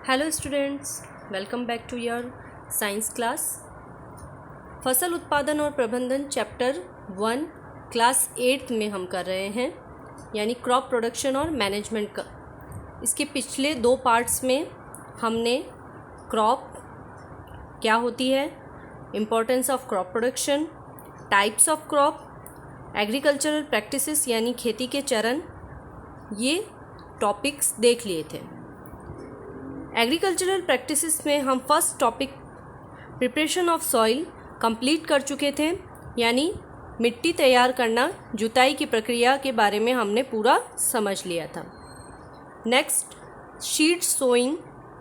Hello students, welcome back to your science class. फसल उत्पादन और प्रबंधन चैप्टर 1 क्लास 8 में हम कर रहे हैं, यानी क्रॉप प्रोडक्शन और मैनेजमेंट का। इसके पिछले 2 पार्ट्स में हमने क्रॉप क्या होती है, importance of crop production, types of crop, agricultural practices यानी खेती के चरण, ये टॉपिक्स देख लिए थे। एग्रीकल्चरल प्रैक्टिसेस में हम first topic preparation of soil complete कर चुके थे, यानी मिट्टी तैयार करना, जुताई की प्रक्रिया के बारे में हमने पूरा समझ लिया था। नेक्स्ट सीड सोइंग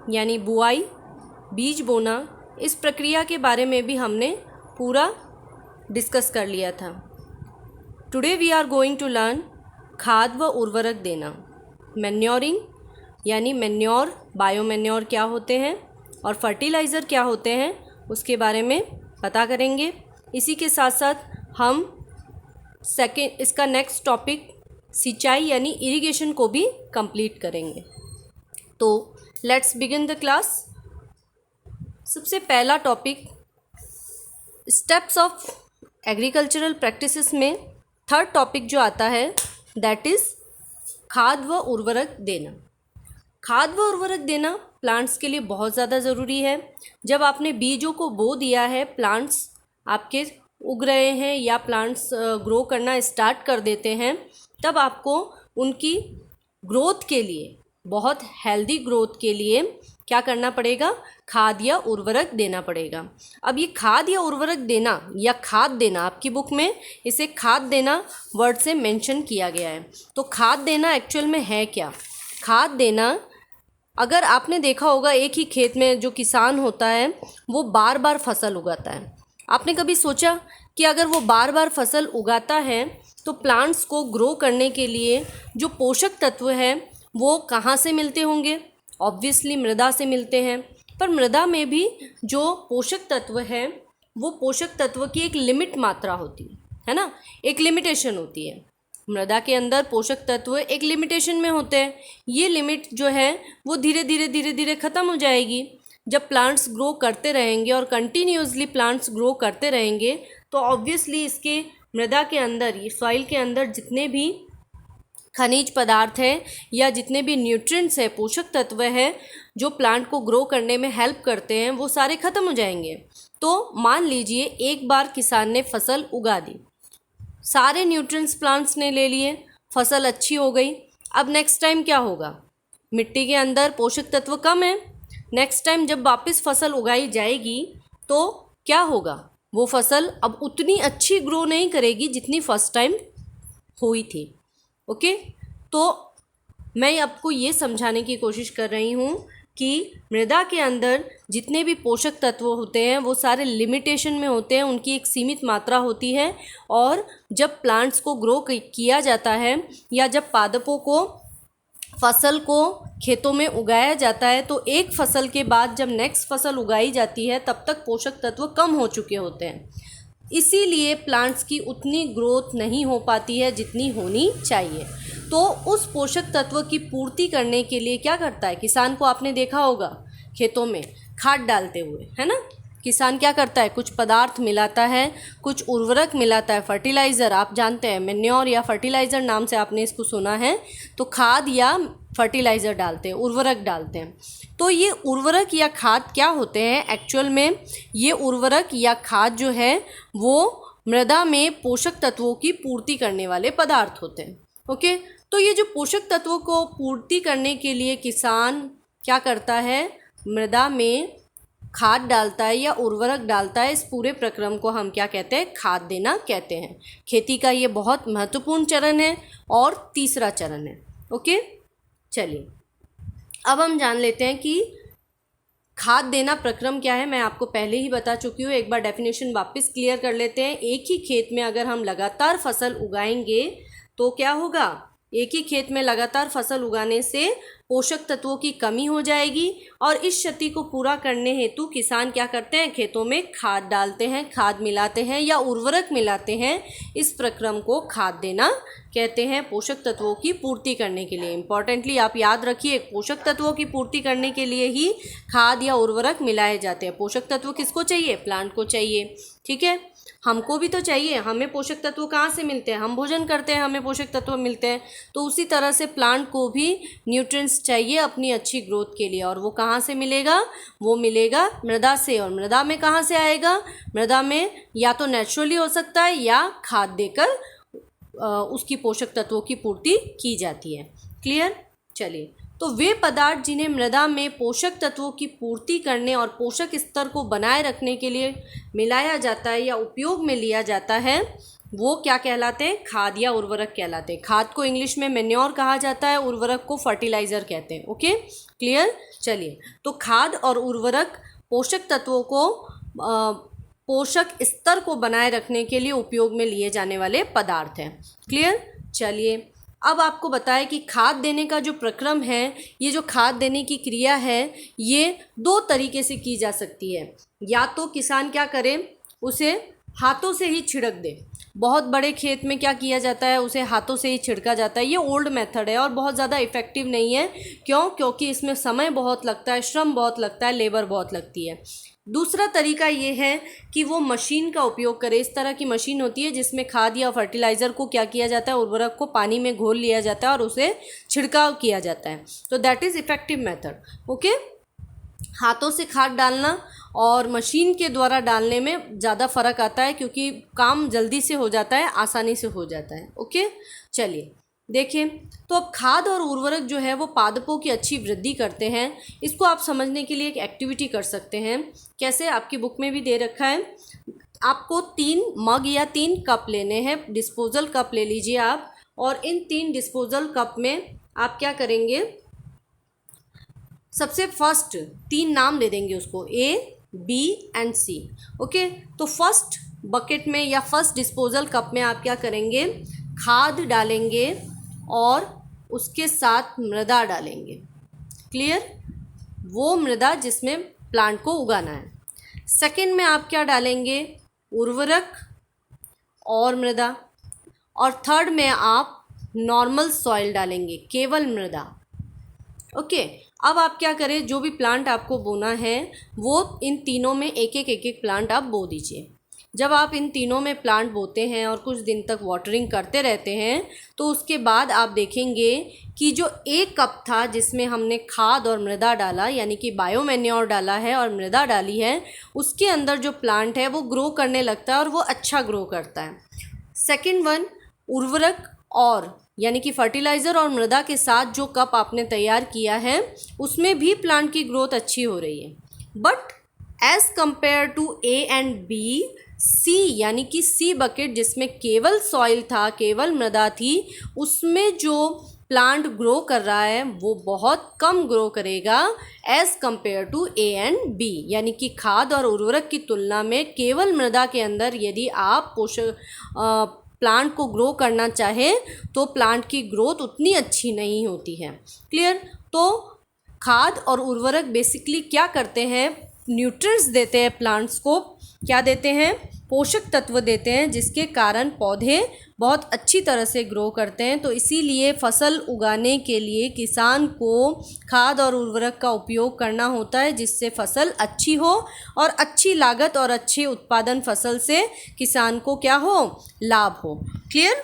यानी बुआई, बीज बोना, इस प्रक्रिया के बारे में भी हमने पूरा डिस्कस कर लिया था। Today we are going to learn खाद व उर्वरक देना, मैन्योरिंग यानी मैन्योर, बायोमैन्योर क्या होते हैं और फर्टिलाइज़र क्या होते हैं, उसके बारे में पता करेंगे। इसी के साथ साथ हम इसका नेक्स्ट टॉपिक सिंचाई यानी इरिगेशन को भी कंप्लीट करेंगे। तो लेट्स बिगिन द क्लास। सबसे पहला topic steps of agricultural practices में थर्ड टॉपिक जो आता है दैट इज़ खाद व उर्वरक देना। खाद व उर्वरक देना प्लांट्स के लिए बहुत ज़्यादा ज़रूरी है। जब आपने बीजों को बो दिया है, प्लांट्स आपके उग रहे हैं या प्लांट्स ग्रो करना स्टार्ट कर देते हैं, तब आपको उनकी ग्रोथ के लिए, बहुत हेल्दी ग्रोथ के लिए क्या करना पड़ेगा, खाद या उर्वरक देना पड़ेगा। अब ये खाद या उर्वरक देना या खाद देना, आपकी बुक में इसे खाद देना वर्ड से मेंशन किया गया है। तो खाद देना एक्चुअल में है क्या? खाद देना, अगर आपने देखा होगा एक ही खेत में जो किसान होता है वो बार बार फसल उगाता है। आपने कभी सोचा कि अगर वो बार बार फसल उगाता है तो प्लांट्स को ग्रो करने के लिए जो पोषक तत्व हैं वो कहाँ से मिलते होंगे? ऑब्वियसली मृदा से मिलते हैं। पर मृदा में भी जो पोषक तत्व है वो पोषक तत्व की एक लिमिट मात्रा होती है ना, एक लिमिटेशन होती है। मृदा के अंदर पोषक तत्व एक लिमिटेशन में होते हैं। ये लिमिट जो है वो धीरे धीरे ख़त्म हो जाएगी। जब प्लांट्स ग्रो करते रहेंगे और कंटिन्यूसली प्लांट्स ग्रो करते रहेंगे तो ऑब्वियसली इसके मृदा के अंदर, ये सॉइल के अंदर जितने भी खनिज पदार्थ हैं या जितने भी न्यूट्रिएंट्स हैं, पोषक तत्व हैं जो प्लांट को ग्रो करने में हेल्प करते हैं, वो सारे ख़त्म हो जाएंगे। तो मान लीजिए एक बार किसान ने फसल उगा दी, सारे न्यूट्रिएंट्स प्लांट्स ने ले लिए, फसल अच्छी हो गई। अब नेक्स्ट टाइम क्या होगा? मिट्टी के अंदर पोषक तत्व कम है। नेक्स्ट टाइम जब वापस फसल उगाई जाएगी तो क्या होगा? वो फसल अब उतनी अच्छी ग्रो नहीं करेगी जितनी फर्स्ट टाइम हुई थी। ओके, तो मैं आपको ये समझाने की कोशिश कर रही हूँ कि मृदा के अंदर जितने भी पोषक तत्व होते हैं वो सारे लिमिटेशन में होते हैं, उनकी एक सीमित मात्रा होती है। और जब प्लांट्स को ग्रो किया जाता है या जब पादपों को, फसल को खेतों में उगाया जाता है तो एक फसल के बाद जब नेक्स्ट फसल उगाई जाती है तब तक पोषक तत्व कम हो चुके होते हैं। इसीलिए प्लांट्स की उतनी ग्रोथ नहीं हो पाती है जितनी होनी चाहिए। तो उस पोषक तत्व की पूर्ति करने के लिए क्या करता है किसान को? आपने देखा होगा खेतों में खाद डालते हुए, है ना। किसान क्या करता है? कुछ पदार्थ मिलाता है, कुछ उर्वरक मिलाता है, फर्टिलाइज़र, आप जानते हैं मैन्योर या फर्टिलाइज़र नाम से आपने इसको सुना है। तो खाद या फर्टिलाइज़र डालते हैं, उर्वरक डालते हैं। तो ये उर्वरक या खाद क्या होते हैं एक्चुअल में? ये उर्वरक या खाद जो है वो मृदा में पोषक तत्वों की पूर्ति करने वाले पदार्थ होते हैं। ओके, तो ये जो पोषक तत्वों को पूर्ति करने के लिए किसान क्या करता है? मृदा में खाद डालता है या उर्वरक डालता है। इस पूरे प्रक्रम को हम क्या कहते हैं? खाद देना कहते हैं। खेती का ये बहुत महत्वपूर्ण चरण है और तीसरा चरण है। ओके, चलिए अब हम जान लेते हैं कि खाद देना प्रक्रम क्या है। मैं आपको पहले ही बता चुकी हूँ, एक बार डेफिनेशन वापस क्लियर कर लेते हैं। एक ही खेत में अगर हम लगातार फसल उगाएंगे तो क्या होगा? एक ही खेत में लगातार फसल उगाने से पोषक तत्वों की कमी हो जाएगी और इस क्षति को पूरा करने हेतु किसान क्या करते हैं, खेतों में खाद डालते हैं, खाद मिलाते हैं या उर्वरक मिलाते हैं। इस प्रक्रम को खाद देना कहते हैं, पोषक तत्वों की पूर्ति करने के लिए। इंपॉर्टेंटली आप याद रखिए, पोषक तत्वों की पूर्ति करने के लिए ही खाद या उर्वरक मिलाए जाते हैं। पोषक तत्व किसको चाहिए, प्लांट को चाहिए, ठीक है, हमको भी तो चाहिए। हमें पोषक तत्व कहाँ से मिलते हैं, हम भोजन करते हैं, हमें पोषक तत्व मिलते हैं। तो उसी तरह से प्लांट को भी न्यूट्रिएंट्स चाहिए अपनी अच्छी ग्रोथ के लिए। और वो कहाँ से मिलेगा, वो मिलेगा मृदा से। और मृदा में कहाँ से आएगा, मृदा में या तो नेचुरली हो सकता है या खाद देकर उसकी पोषक तत्वों की पूर्ति की जाती है। क्लियर। चलिए, तो वे पदार्थ जिन्हें मृदा में पोषक तत्वों की पूर्ति करने और पोषक स्तर को बनाए रखने के लिए मिलाया जाता है या उपयोग में लिया जाता है, वो क्या कहलाते हैं, खाद या उर्वरक कहलाते हैं। खाद को इंग्लिश में मैन्योर कहा जाता है, उर्वरक को फर्टिलाइजर कहते हैं। Okay, clear. चलिए, तो खाद और उर्वरक पोषक तत्वों को पोषक स्तर को बनाए रखने के लिए उपयोग में लिए जाने वाले पदार्थ हैं। क्लियर। चलिए, अब आपको बताएं कि खाद देने का जो प्रक्रम है, ये जो खाद देने की क्रिया है, ये दो तरीके से की जा सकती है। या तो किसान क्या करे, उसे हाथों से ही छिड़क दे। बहुत बड़े खेत में क्या किया जाता है, उसे हाथों से ही छिड़का जाता है। ये ओल्ड मेथड है और बहुत ज़्यादा इफ़ेक्टिव नहीं है। क्यों, क्योंकि इसमें समय बहुत लगता है, श्रम बहुत लगता है, लेबर बहुत लगती है। दूसरा तरीका ये है कि वो मशीन का उपयोग करे। इस तरह की मशीन होती है जिसमें खाद या फर्टिलाइज़र को क्या किया जाता है, उर्वरक को पानी में घोल लिया जाता है और उसे छिड़काव किया जाता है। तो that is effective method. Okay, हाथों से खाद डालना और मशीन के द्वारा डालने में ज़्यादा फ़र्क आता है, क्योंकि काम जल्दी से हो जाता है, आसानी से हो जाता है। ओके, चलिए देखें, तो अब खाद और उर्वरक जो है वो पादपों की अच्छी वृद्धि करते हैं। इसको आप समझने के लिए एक एक्टिविटी कर सकते हैं। कैसे, आपकी बुक में भी दे रखा है। आपको 3 मग या 3 कप लेने हैं, डिस्पोजल कप ले लीजिए आप। और इन 3 डिस्पोजल कप में आप क्या करेंगे, सबसे फर्स्ट 3 नाम दे देंगे उसको, A, B and C। Okay, तो फर्स्ट बकेट में या फर्स्ट डिस्पोजल कप में आप क्या करेंगे, खाद डालेंगे और उसके साथ मृदा डालेंगे। क्लियर, वो मृदा जिसमें प्लांट को उगाना है। सेकंड में आप क्या डालेंगे, उर्वरक और मृदा। और थर्ड में आप नॉर्मल सॉइल डालेंगे, केवल मृदा। ओके, अब आप क्या करें, जो भी प्लांट आपको बोना है वो इन तीनों में एक एक प्लांट आप बो दीजिए। जब आप इन तीनों में प्लांट बोते हैं और कुछ दिन तक वाटरिंग करते रहते हैं, तो उसके बाद आप देखेंगे कि जो 1 कप था जिसमें हमने खाद और मृदा डाला, यानी कि बायो मैन्योर डाला है और मृदा डाली है, उसके अंदर जो प्लांट है वो ग्रो करने लगता है और वो अच्छा ग्रो करता है। सेकंड वन, उर्वरक और यानी कि फर्टिलाइज़र और मृदा के साथ जो कप आपने तैयार किया है, उसमें भी प्लांट की ग्रोथ अच्छी हो रही है। But as compare to A and B, C यानी कि C बकेट जिसमें केवल सॉइल था, केवल मृदा थी, उसमें जो प्लांट ग्रो कर रहा है वो बहुत कम ग्रो करेगा as compare to A and B। यानी कि खाद और उर्वरक की तुलना में केवल मृदा के अंदर यदि आप प्लांट को ग्रो करना चाहे तो प्लांट की ग्रोथ उतनी अच्छी नहीं होती है। क्लियर। तो खाद और उर्वरक बेसिकली क्या करते हैं, न्यूट्रिएंट्स देते हैं प्लांट्स को, क्या देते हैं, पोषक तत्व देते हैं, जिसके कारण पौधे बहुत अच्छी तरह से ग्रो करते हैं। तो इसीलिए फसल उगाने के लिए किसान को खाद और उर्वरक का उपयोग करना होता है, जिससे फसल अच्छी हो और अच्छी लागत और अच्छे उत्पादन फसल से किसान को क्या हो, लाभ हो। क्लियर।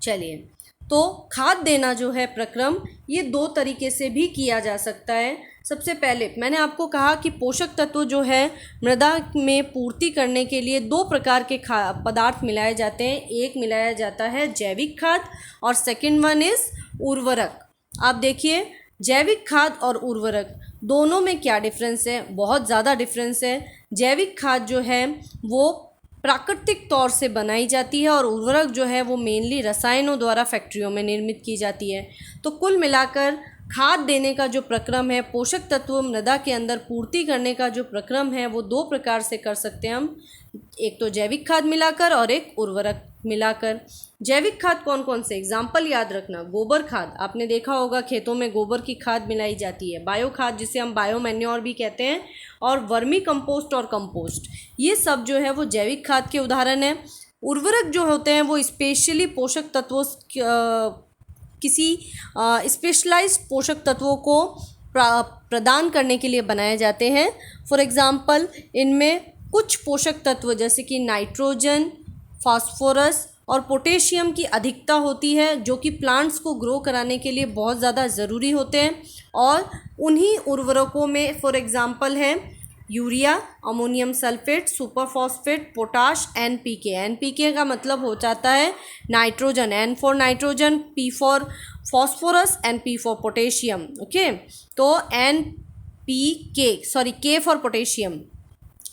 चलिए, तो खाद देना जो है प्रक्रम, ये 2 तरीके से भी किया जा सकता है। सबसे पहले मैंने आपको कहा कि पोषक तत्व जो है मृदा में पूर्ति करने के लिए 2 प्रकार के पदार्थ मिलाए जाते हैं। एक मिलाया जाता है जैविक खाद और सेकंड वन इज़ उर्वरक। आप देखिए, जैविक खाद और उर्वरक दोनों में क्या डिफरेंस है, बहुत ज़्यादा डिफरेंस है। जैविक खाद जो है वो प्राकृतिक तौर से बनाई जाती है और उर्वरक जो है वो मेनली रसायनों द्वारा फैक्ट्रियों में निर्मित की जाती है। तो कुल मिलाकर खाद देने का जो प्रक्रम है, पोषक तत्व मृदा के अंदर पूर्ति करने का जो प्रक्रम है, वो 2 प्रकार से कर सकते हैं हम। एक तो जैविक खाद मिलाकर और एक उर्वरक मिलाकर। जैविक खाद कौन कौन से, एग्जाम्पल याद रखना, गोबर खाद, आपने देखा होगा खेतों में गोबर की खाद मिलाई जाती है, बायो खाद जिसे हम बायो मैन्योर भी कहते हैं, और वर्मी कंपोस्ट और कंपोस्ट, ये सब जो है वो जैविक खाद के उदाहरण हैं। उर्वरक जो होते हैं वो स्पेशली पोषक तत्वों किसी स्पेशलाइज्ड पोषक तत्वों को प्रदान करने के लिए बनाए जाते हैं। फॉर एग्जांपल इनमें कुछ पोषक तत्व जैसे कि नाइट्रोजन, फास्फोरस और पोटेशियम की अधिकता होती है जो कि प्लांट्स को ग्रो कराने के लिए बहुत ज़्यादा ज़रूरी होते हैं, और उन्हीं उर्वरकों में फॉर एग्जांपल हैं urea, ammonium sulphate, super phosphate, potash, NPK. NPK का मतलब हो जाता है nitrogen, N for nitrogen, P for phosphorus and P for potassium. Okay, तो के फॉर पोटेशियम।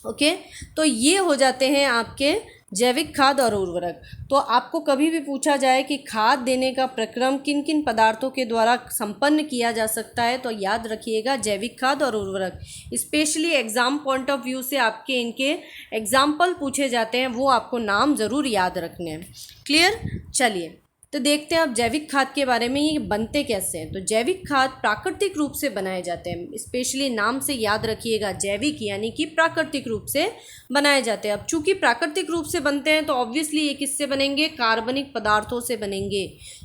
ओके, तो ये हो जाते हैं आपके जैविक खाद और उर्वरक। तो आपको कभी भी पूछा जाए कि खाद देने का प्रक्रम किन किन पदार्थों के द्वारा संपन्न किया जा सकता है, तो याद रखिएगा जैविक खाद और उर्वरक। Specially exam point of view से आपके इनके एग्जाम्पल पूछे जाते हैं, वो आपको नाम ज़रूर याद रखने हैं। क्लियर? चलिए तो देखते हैं अब जैविक खाद के बारे में, ये बनते कैसे हैं। तो जैविक खाद प्राकृतिक रूप से बनाए जाते हैं, स्पेशली नाम से याद रखिएगा, जैविक यानी कि प्राकृतिक रूप से बनाए जाते हैं। अब चूंकि प्राकृतिक रूप से बनते हैं तो ऑब्वियसली ये किससे बनेंगे, कार्बनिक पदार्थों से बनेंगे।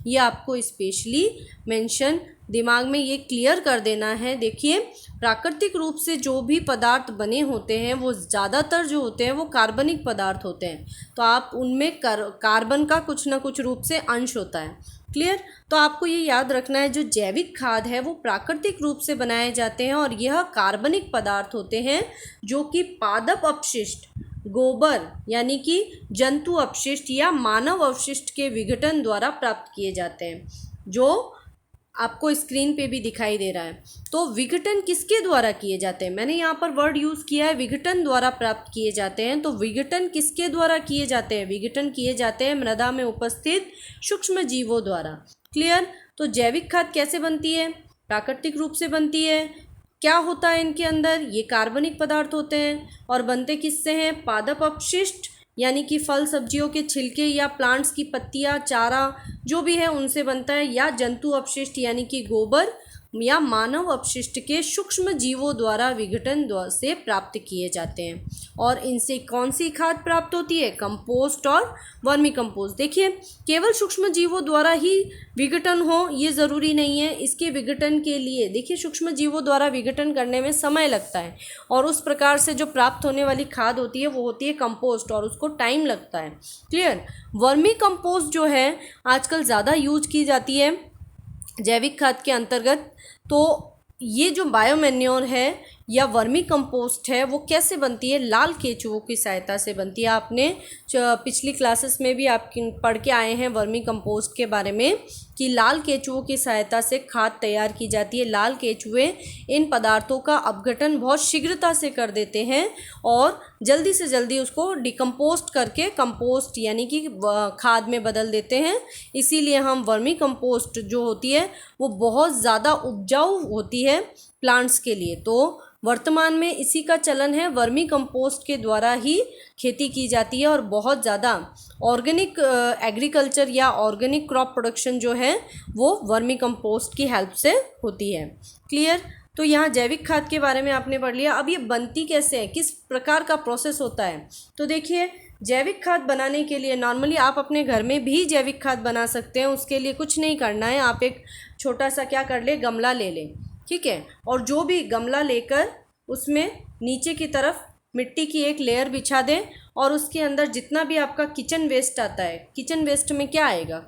ये आपको स्पेशली मेंशन दिमाग में ये क्लियर कर देना है। देखिए प्राकृतिक रूप से जो भी पदार्थ बने होते हैं वो ज़्यादातर जो होते हैं वो कार्बनिक पदार्थ होते हैं, तो आप उनमें कार्बन का कुछ ना कुछ रूप से अंश होता है। क्लियर? तो आपको ये याद रखना है जो जैविक खाद है वो प्राकृतिक रूप से बनाए जाते हैं, और यह कार्बनिक पदार्थ होते हैं जो कि पादप अपशिष्ट, गोबर यानी कि जंतु अपशिष्ट या मानव अपशिष्ट के विघटन द्वारा प्राप्त किए जाते हैं, जो आपको स्क्रीन पे भी दिखाई दे रहा है। तो विघटन किसके द्वारा किए जाते हैं, मैंने यहाँ पर वर्ड यूज़ किया है विघटन द्वारा प्राप्त किए जाते हैं। तो विघटन किसके द्वारा किए जाते हैं, विघटन किए जाते हैं मृदा में उपस्थित सूक्ष्म जीवों द्वारा। क्लियर? तो जैविक खाद कैसे बनती है, प्राकृतिक रूप से बनती है। क्या होता है इनके अंदर, ये कार्बनिक पदार्थ होते हैं, और बनते किससे हैं, पादप अपशिष्ट यानी कि फल सब्जियों के छिलके या प्लांट्स की पत्तियां, चारा जो भी है उनसे बनता है, या जंतु अपशिष्ट यानी कि गोबर या मानव अपशिष्ट के सूक्ष्म जीवों द्वारा विघटन से प्राप्त किए जाते हैं। और इनसे कौन सी खाद प्राप्त होती है, कंपोस्ट और वर्मी कंपोस्ट। देखिए केवल सूक्ष्म जीवों द्वारा ही विघटन हो ये ज़रूरी नहीं है, इसके विघटन के लिए देखिए सूक्ष्म जीवों द्वारा विघटन करने में समय लगता है, और उस प्रकार से जो प्राप्त होने वाली खाद होती है वो होती है कंपोस्ट, और उसको टाइम लगता है। क्लियर? वर्मी कंपोस्ट जो है आजकल ज़्यादा यूज की जाती है जैविक खाद के अंतर्गत। तो ये जो बायोमैन्योर है या वर्मी कंपोस्ट है वो कैसे बनती है, लाल केचुओं की सहायता से बनती है। आपने पिछली क्लासेस में भी आप पढ़ के आए हैं वर्मी कंपोस्ट के बारे में कि लाल केचुओं की सहायता से खाद तैयार की जाती है। लाल केचुए इन पदार्थों का अपघटन बहुत शीघ्रता से कर देते हैं और जल्दी से जल्दी उसको डिकम्पोस्ट करके कंपोस्ट यानी कि खाद में बदल देते हैं। इसीलिए हम वर्मी कंपोस्ट जो होती है वो बहुत ज़्यादा उपजाऊ होती है प्लांट्स के लिए। तो वर्तमान में इसी का चलन है, वर्मी कंपोस्ट के द्वारा ही खेती की जाती है और बहुत ज़्यादा ऑर्गेनिक एग्रीकल्चर या ऑर्गेनिक क्रॉप प्रोडक्शन जो है वो वर्मी कंपोस्ट की हेल्प से होती है। क्लियर? तो यहाँ जैविक खाद के बारे में आपने पढ़ लिया। अब ये बनती कैसे है, किस प्रकार का प्रोसेस होता है। तो देखिए जैविक खाद बनाने के लिए नॉर्मली आप अपने घर में भी जैविक खाद बना सकते हैं। उसके लिए कुछ नहीं करना है, आप एक छोटा सा क्या कर ले, गमला ले लें, ठीक है, और जो भी गमला लेकर उसमें नीचे की तरफ मिट्टी की एक लेयर बिछा दें और उसके अंदर जितना भी आपका किचन वेस्ट आता है, किचन वेस्ट में क्या आएगा,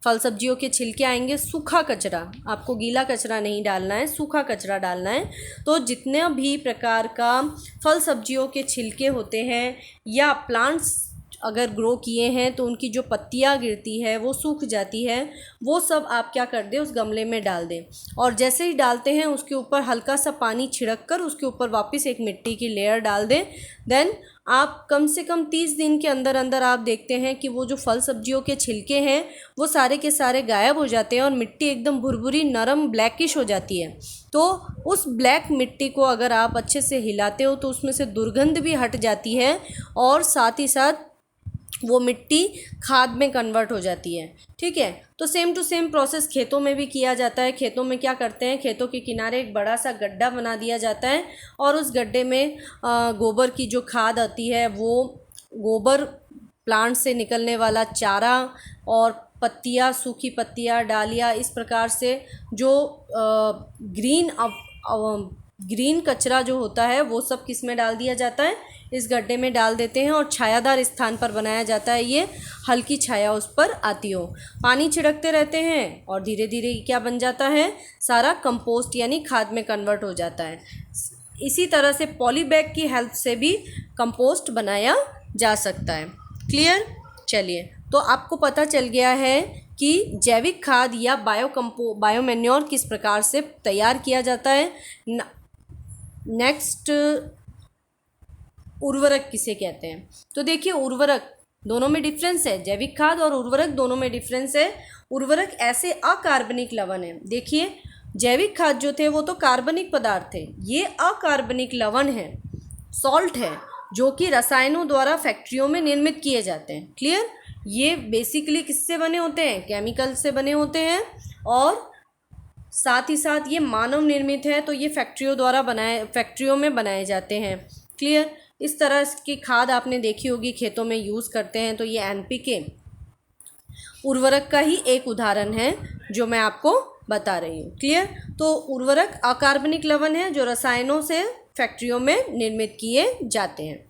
फल सब्जियों के छिलके आएंगे, सूखा कचरा, आपको गीला कचरा नहीं डालना है, सूखा कचरा डालना है। तो जितने भी प्रकार का फल सब्जियों के छिलके होते हैं या प्लांट्स अगर ग्रो किए हैं तो उनकी जो पत्तियां गिरती है वो सूख जाती है, वो सब आप क्या कर दें उस गमले में डाल दें। और जैसे ही डालते हैं उसके ऊपर हल्का सा पानी छिड़क कर उसके ऊपर वापस एक मिट्टी की लेयर डाल दें। देन आप कम से कम 30 दिन के अंदर अंदर आप देखते हैं कि वो जो फल सब्जियों के छिलके हैं वो सारे के सारे गायब हो जाते हैं और मिट्टी एकदम भुरभुरी नरम ब्लैकिश हो जाती है। तो उस ब्लैक मिट्टी को अगर आप अच्छे से हिलाते हो तो उसमें से दुर्गंध भी हट जाती है और साथ ही साथ वो मिट्टी खाद में कन्वर्ट हो जाती है। ठीक है, तो सेम टू सेम प्रोसेस खेतों में भी किया जाता है। खेतों में क्या करते हैं, खेतों के किनारे एक बड़ा सा गड्ढा बना दिया जाता है और उस गड्ढे में गोबर की जो खाद आती है, वो गोबर, प्लांट से निकलने वाला चारा और पत्तियाँ, सूखी पत्तियाँ, डालियाँ, इस प्रकार से जो ग्रीन कचरा जो होता है वो सब किस में डाल दिया जाता है, इस गड्ढे में डाल देते हैं और छायादार स्थान पर बनाया जाता है। ये हल्की छाया उस पर आती हो, पानी छिड़कते रहते हैं और धीरे धीरे क्या बन जाता है, सारा कंपोस्ट यानी खाद में कन्वर्ट हो जाता है। इसी तरह से पॉलीबैग की हेल्प से भी कंपोस्ट बनाया जा सकता है। क्लियर? चलिए, तो आपको पता चल गया है कि जैविक खाद या बायोमैन्योर किस प्रकार से तैयार किया जाता है। नेक्स्ट, उर्वरक किसे कहते हैं। तो देखिए, उर्वरक, दोनों में डिफरेंस है, जैविक खाद और उर्वरक दोनों में डिफरेंस है। उर्वरक ऐसे अकार्बनिक लवण है। देखिए, जैविक खाद जो थे वो तो कार्बनिक पदार्थ थे, ये अकार्बनिक लवण है, सॉल्ट है, जो कि रसायनों द्वारा फैक्ट्रियों में निर्मित किए जाते हैं। क्लियर? ये बेसिकली किससे बने होते हैं, केमिकल से बने होते हैं और साथ ही साथ ये मानव निर्मित है, तो ये फैक्ट्रियों में बनाए जाते हैं। क्लियर? इस तरह की खाद आपने देखी होगी, खेतों में यूज़ करते हैं। तो ये NPK उर्वरक का ही एक उदाहरण है जो मैं आपको बता रही हूँ। क्लियर? तो उर्वरक अकार्बनिक लवण है जो रसायनों से फैक्ट्रियों में निर्मित किए जाते हैं।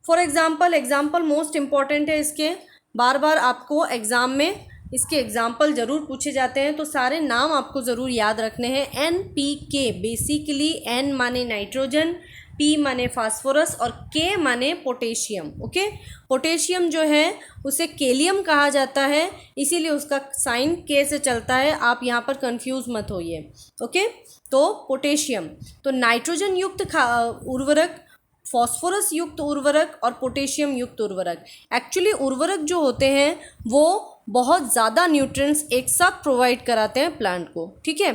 फॉर एग्जाम्पल मोस्ट इम्पॉर्टेंट है इसके, बार बार आपको एग्ज़ाम में इसके एग्जाम्पल ज़रूर पूछे जाते हैं, तो सारे नाम आपको ज़रूर याद रखने हैं। NPK बेसिकली N माने नाइट्रोजन, P माने फास्फोरस और K माने पोटेशियम। ओके, पोटेशियम जो है उसे केलियम कहा जाता है, इसीलिए उसका साइन K से चलता है, आप यहाँ पर कंफ्यूज मत होइए। ओके, तो पोटेशियम, तो नाइट्रोजन युक्त उर्वरक, फॉस्फोरस युक्त उर्वरक और पोटेशियम युक्त उर्वरक। एक्चुअली उर्वरक जो होते हैं वो बहुत ज़्यादा न्यूट्रिएंट्स एक साथ प्रोवाइड कराते हैं प्लांट को। ठीक है,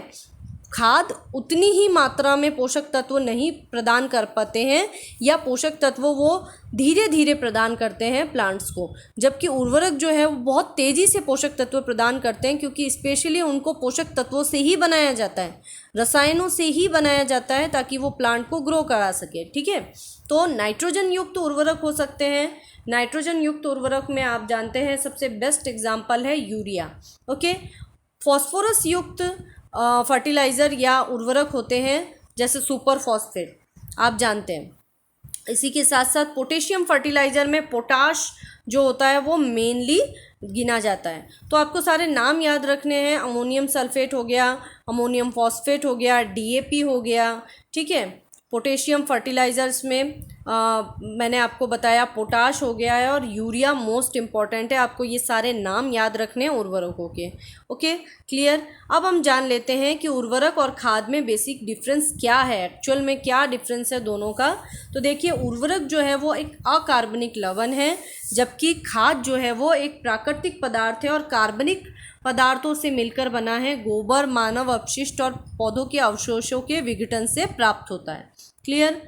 खाद उतनी ही मात्रा में पोषक तत्व नहीं प्रदान कर पाते हैं, या पोषक तत्व वो धीरे धीरे प्रदान करते हैं प्लांट्स को, जबकि उर्वरक जो है वो बहुत तेज़ी से पोषक तत्व प्रदान करते हैं, क्योंकि स्पेशली उनको पोषक तत्वों से ही बनाया जाता है, रसायनों से ही बनाया जाता है, ताकि वो प्लांट को ग्रो करा सके। ठीक है, तो नाइट्रोजन युक्त उर्वरक हो सकते हैं। नाइट्रोजन युक्त उर्वरक में आप जानते हैं सबसे बेस्ट एग्जाम्पल है यूरिया। ओके, फॉस्फोरस युक्त फर्टिलाइज़र या उर्वरक होते हैं जैसे सुपर फॉस्फेट, आप जानते हैं। इसी के साथ साथ पोटेशियम फर्टिलाइज़र में पोटाश जो होता है वो मेनली गिना जाता है। तो आपको सारे नाम याद रखने हैं, अमोनियम सल्फेट हो गया, अमोनियम फॉस्फेट हो गया, DAP हो गया। ठीक है, पोटेशियम फर्टिलाइज़र्स में मैंने आपको बताया पोटाश हो गया है, और यूरिया मोस्ट इम्पॉर्टेंट है, आपको ये सारे नाम याद रखने हैं उर्वरकों के। Okay, clear? अब हम जान लेते हैं कि उर्वरक और खाद में बेसिक डिफरेंस क्या है, एक्चुअल में क्या डिफरेंस है दोनों का। तो देखिए, उर्वरक जो है वो एक अकार्बनिक लवण है, जबकि खाद जो है वो एक प्राकृतिक पदार्थ है और कार्बनिक पदार्थों से मिलकर बना है, गोबर, मानव अपशिष्ट और पौधों के अवशेषों के विघटन से प्राप्त होता है। क्लियर?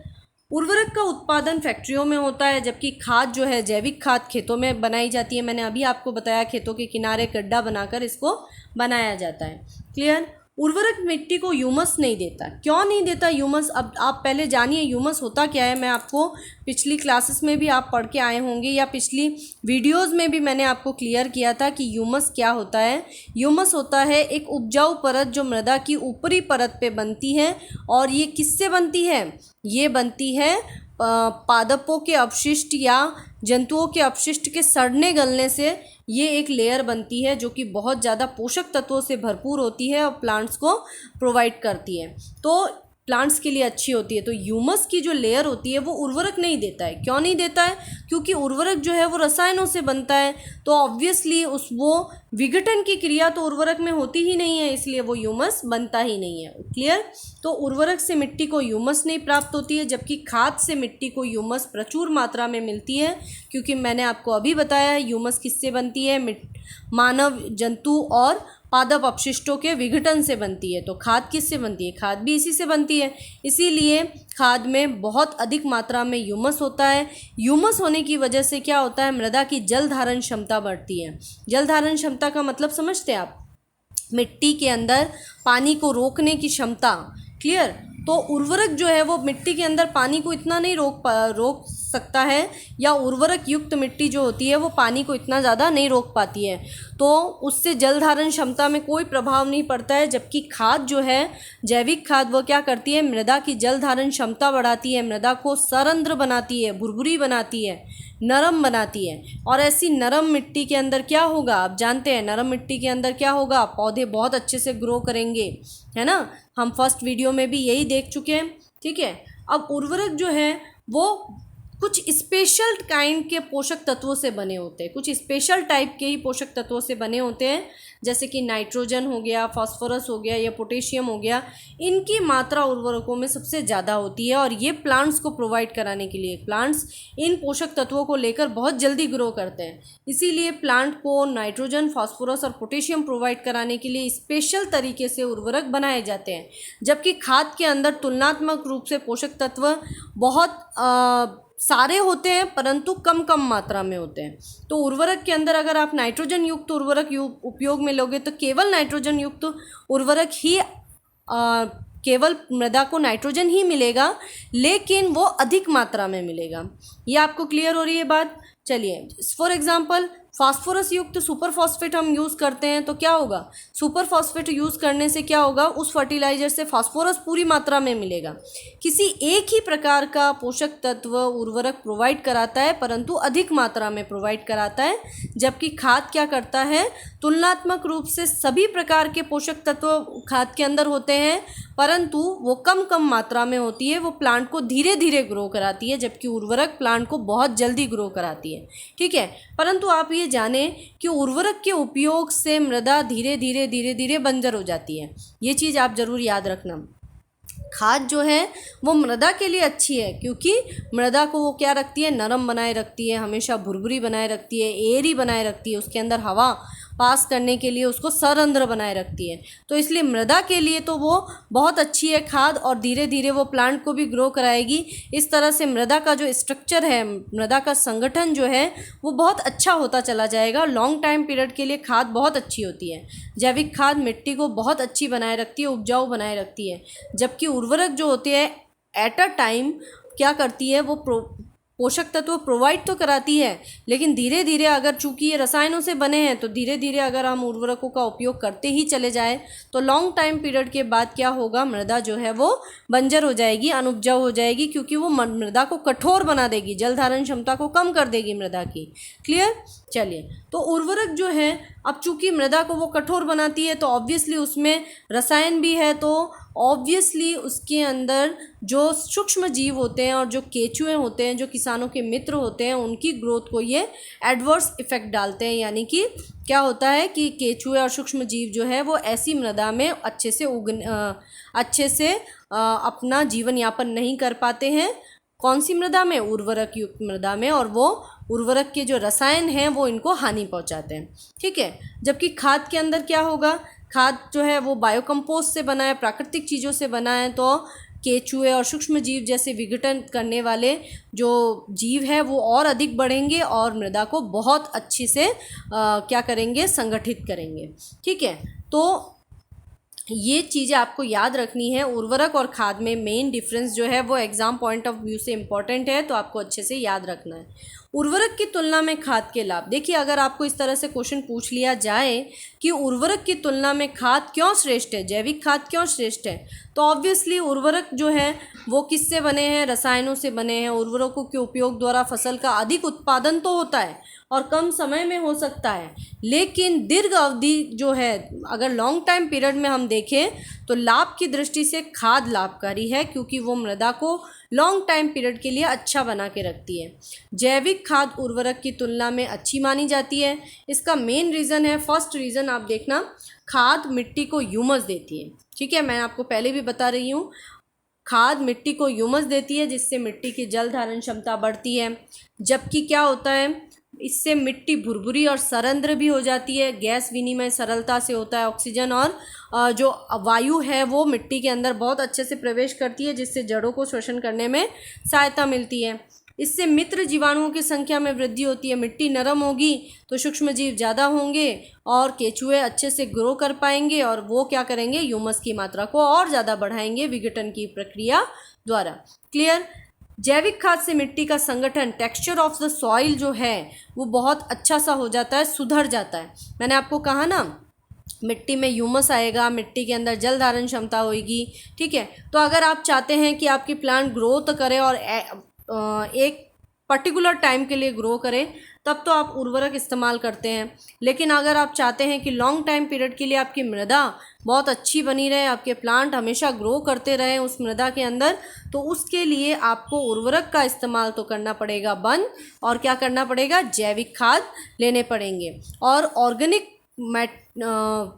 उर्वरक का उत्पादन फैक्ट्रियों में होता है, जबकि खाद जो है, जैविक खाद, खेतों में बनाई जाती है। मैंने अभी आपको बताया, खेतों के किनारे गड्ढा बनाकर इसको बनाया जाता है। क्लियर? उर्वरक मिट्टी को ह्यूमस नहीं देता। क्यों नहीं देता ह्यूमस? अब आप पहले जानिए ह्यूमस होता क्या है। मैं आपको पिछली क्लासेस में भी आप पढ़ के आए होंगे, या पिछली वीडियोस में भी मैंने आपको क्लियर किया था कि ह्यूमस क्या होता है। ह्यूमस होता है एक उपजाऊ परत जो मृदा की ऊपरी परत पे बनती है, और ये किससे बनती है? ये बनती है पादपों के अपशिष्ट या जंतुओं के अपशिष्ट के सड़ने गलने से ये एक लेयर बनती है, जो कि बहुत ज़्यादा पोषक तत्वों से भरपूर होती है और प्लांट्स को प्रोवाइड करती है, तो प्लांट्स के लिए अच्छी होती है। तो ह्यूमस की जो लेयर होती है वो उर्वरक नहीं देता है। क्यों नहीं देता है? क्योंकि उर्वरक जो है वो रसायनों से बनता है, तो ऑब्वियसली वो विघटन की क्रिया तो उर्वरक में होती ही नहीं है, इसलिए वो ह्यूमस बनता ही नहीं है। क्लियर? तो उर्वरक से मिट्टी को ह्यूमस नहीं प्राप्त होती है, जबकि खाद से मिट्टी को ह्यूमस प्रचुर मात्रा में मिलती है, क्योंकि मैंने आपको अभी बताया ह्यूमस किससे बनती है? मानव, जंतु और पादप अपशिष्टों के विघटन से बनती है। तो खाद किससे बनती है? खाद भी इसी से बनती है। इसीलिए खाद में बहुत अधिक मात्रा में ह्यूमस होता है। ह्यूमस होने की वजह से क्या होता है? मृदा की जल धारण क्षमता बढ़ती है। जल धारण क्षमता का मतलब समझते हैं आप? मिट्टी के अंदर पानी को रोकने की क्षमता। क्लियर? तो उर्वरक जो है वो मिट्टी के अंदर पानी को इतना नहीं रोक सकता है, या उर्वरक युक्त मिट्टी जो होती है वो पानी को इतना ज़्यादा नहीं रोक पाती है, तो उससे जल धारण क्षमता में कोई प्रभाव नहीं पड़ता है। जबकि खाद जो है, जैविक खाद, वो क्या करती है? मृदा की जल धारण क्षमता बढ़ाती है, मृदा को सरंध्र बनाती है, भुरभुरी बनाती है, नरम बनाती है। और ऐसी नरम मिट्टी के अंदर क्या होगा? आप जानते हैं नरम मिट्टी के अंदर क्या होगा? पौधे बहुत अच्छे से ग्रो करेंगे, है ना? हम फर्स्ट वीडियो में भी यही देख चुके हैं। ठीक है। अब उर्वरक जो है वो कुछ स्पेशल काइंड के पोषक तत्वों से बने होते हैं, कुछ स्पेशल टाइप के ही पोषक तत्वों से बने होते हैं, जैसे कि नाइट्रोजन हो गया, फास्फोरस हो गया या पोटेशियम हो गया। इनकी मात्रा उर्वरकों में सबसे ज़्यादा होती है, और ये प्लांट्स को प्रोवाइड कराने के लिए, प्लांट्स इन पोषक तत्वों को लेकर बहुत जल्दी ग्रो करते हैं, इसीलिए प्लांट को नाइट्रोजन, फास्फोरस और पोटेशियम प्रोवाइड कराने के लिए स्पेशल तरीके से उर्वरक बनाए जाते हैं। जबकि खाद के अंदर तुलनात्मक रूप से पोषक तत्व बहुत सारे होते हैं, परंतु कम कम मात्रा में होते हैं। तो उर्वरक के अंदर अगर आप नाइट्रोजन युक्त उर्वरक उपयोग में लोगे तो केवल नाइट्रोजन युक्त उर्वरक ही केवल मृदा को नाइट्रोजन ही मिलेगा, लेकिन वो अधिक मात्रा में मिलेगा। ये आपको क्लियर हो रही है बात? चलिए, फॉर एग्जांपल फास्फोरस युक्त सुपर फॉस्फेट हम यूज़ करते हैं तो क्या होगा? सुपर फॉस्फेट यूज़ करने से क्या होगा? उस फर्टिलाइजर से फास्फोरस पूरी मात्रा में मिलेगा। किसी एक ही प्रकार का पोषक तत्व उर्वरक प्रोवाइड कराता है, परंतु अधिक मात्रा में प्रोवाइड कराता है। जबकि खाद क्या करता है? तुलनात्मक रूप से सभी प्रकार के पोषक तत्व खाद के अंदर होते हैं, परंतु वो कम कम मात्रा में होती है। वो प्लांट को धीरे धीरे ग्रो कराती है, जबकि उर्वरक प्लांट को बहुत जल्दी ग्रो कराती है। ठीक है। परंतु आप ये जाने कि उर्वरक के उपयोग से मृदा धीरे धीरे बंजर हो जाती है। ये चीज़ आप ज़रूर याद रखना। खाद जो है वो मृदा के लिए अच्छी है, क्योंकि मृदा को वो क्या रखती है? नरम बनाए रखती है, हमेशा भुरभुरी बनाए रखती है, एयरी बनाए रखती है, उसके अंदर हवा पास करने के लिए उसको सरंध्र बनाए रखती है। तो इसलिए मृदा के लिए तो वो बहुत अच्छी है खाद, और धीरे धीरे वो प्लांट को भी ग्रो कराएगी। इस तरह से मृदा का जो स्ट्रक्चर है, मृदा का संगठन जो है वो बहुत अच्छा होता चला जाएगा। लॉन्ग टाइम पीरियड के लिए खाद बहुत अच्छी होती है। जैविक खाद मिट्टी को बहुत अच्छी बनाए रखती है, उपजाऊ बनाए रखती है। जबकि उर्वरक जो होती है एट अ टाइम क्या करती है? वो पोषक तत्व प्रोवाइड तो कराती है, लेकिन धीरे धीरे, अगर चूंकि ये रसायनों से बने हैं, तो धीरे धीरे अगर हम उर्वरकों का उपयोग करते ही चले जाएं तो लॉन्ग टाइम पीरियड के बाद क्या होगा? मृदा जो है वो बंजर हो जाएगी, अनुपजाऊ हो जाएगी, क्योंकि वो मृदा को कठोर बना देगी, जल धारण क्षमता को कम कर देगी मृदा की। क्लियर? चलिए, तो उर्वरक जो है, अब चूंकि मृदा को वो कठोर बनाती है तो ऑब्वियसली उसमें रसायन भी है, तो ऑब्वियसली उसके अंदर जो सूक्ष्म जीव होते हैं और जो केचुए होते हैं, जो किसानों के मित्र होते हैं, उनकी ग्रोथ को ये एडवर्स इफेक्ट डालते हैं। यानी कि क्या होता है कि केचुए और सूक्ष्म जीव जो है वो ऐसी मृदा में अच्छे से अपना जीवन यापन नहीं कर पाते हैं। कौन सी मृदा में? उर्वरक युक्त मृदा में। और वो उर्वरक के जो रसायन हैं वो इनको हानि पहुंचाते हैं। ठीक है। जबकि खाद के अंदर क्या होगा? खाद जो है वो बायोकम्पोस्ट से बना है, प्राकृतिक चीज़ों से बना है, तो केचुए और सूक्ष्म जीव जैसे विघटन करने वाले जो जीव हैं वो और अधिक बढ़ेंगे और मृदा को बहुत अच्छे से क्या करेंगे? संगठित करेंगे। ठीक है। तो ये चीज़ें आपको याद रखनी है। उर्वरक और खाद में मेन डिफरेंस जो है वो एग्ज़ाम पॉइंट ऑफ व्यू से इम्पॉर्टेंट है, तो आपको अच्छे से याद रखना है। उर्वरक की तुलना में खाद के लाभ। देखिए, अगर आपको इस तरह से क्वेश्चन पूछ लिया जाए कि उर्वरक की तुलना में खाद क्यों श्रेष्ठ है, जैविक खाद क्यों श्रेष्ठ है, तो ऑब्वियसली उर्वरक जो है वो किससे बने हैं? रसायनों से बने हैं। उर्वरकों के उपयोग द्वारा फसल का अधिक उत्पादन तो होता है और कम समय में हो सकता है, लेकिन दीर्घ अवधि जो है, अगर लॉन्ग टाइम पीरियड में हम देखें तो लाभ की दृष्टि से खाद लाभकारी है, क्योंकि वो मृदा को लॉन्ग टाइम पीरियड के लिए अच्छा बना के रखती है। जैविक खाद उर्वरक की तुलना में अच्छी मानी जाती है। इसका मेन रीज़न है, फर्स्ट रीज़न आप देखना, खाद मिट्टी को ह्यूमस देती है। ठीक है, मैं आपको पहले भी बता रही हूँ, खाद मिट्टी को ह्यूमस देती है, जिससे मिट्टी की जल धारण क्षमता बढ़ती है। जबकि क्या होता है? इससे मिट्टी भुरभुरी और सरंध्र भी हो जाती है। गैस विनिमय सरलता से होता है। ऑक्सीजन और जो वायु है वो मिट्टी के अंदर बहुत अच्छे से प्रवेश करती है, जिससे जड़ों को श्वसन करने में सहायता मिलती है। इससे मित्र जीवाणुओं की संख्या में वृद्धि होती है। मिट्टी नरम होगी तो सूक्ष्म जीव ज़्यादा होंगे और केंचुए अच्छे से ग्रो कर पाएंगे, और वो क्या करेंगे, ह्यूमस की मात्रा को और ज़्यादा बढ़ाएंगे विघटन की प्रक्रिया द्वारा। क्लियर। जैविक खाद से मिट्टी का संगठन, टेक्सचर ऑफ द सॉइल जो है वो बहुत अच्छा सा हो जाता है, सुधर जाता है। मैंने आपको कहा ना, मिट्टी में ह्यूमस आएगा, मिट्टी के अंदर जल धारण क्षमता होगी। ठीक है, तो अगर आप चाहते हैं कि आपकी प्लांट ग्रोथ करे और एक पर्टिकुलर टाइम के लिए ग्रो करे, तब तो आप उर्वरक इस्तेमाल करते हैं। लेकिन अगर आप चाहते हैं कि लॉन्ग टाइम पीरियड के लिए आपकी मृदा बहुत अच्छी बनी रहे, आपके प्लांट हमेशा ग्रो करते रहें उस मृदा के अंदर, तो उसके लिए आपको उर्वरक का इस्तेमाल तो करना पड़ेगा बंद, और क्या करना पड़ेगा, जैविक खाद लेने पड़ेंगे। और ऑर्गेनिक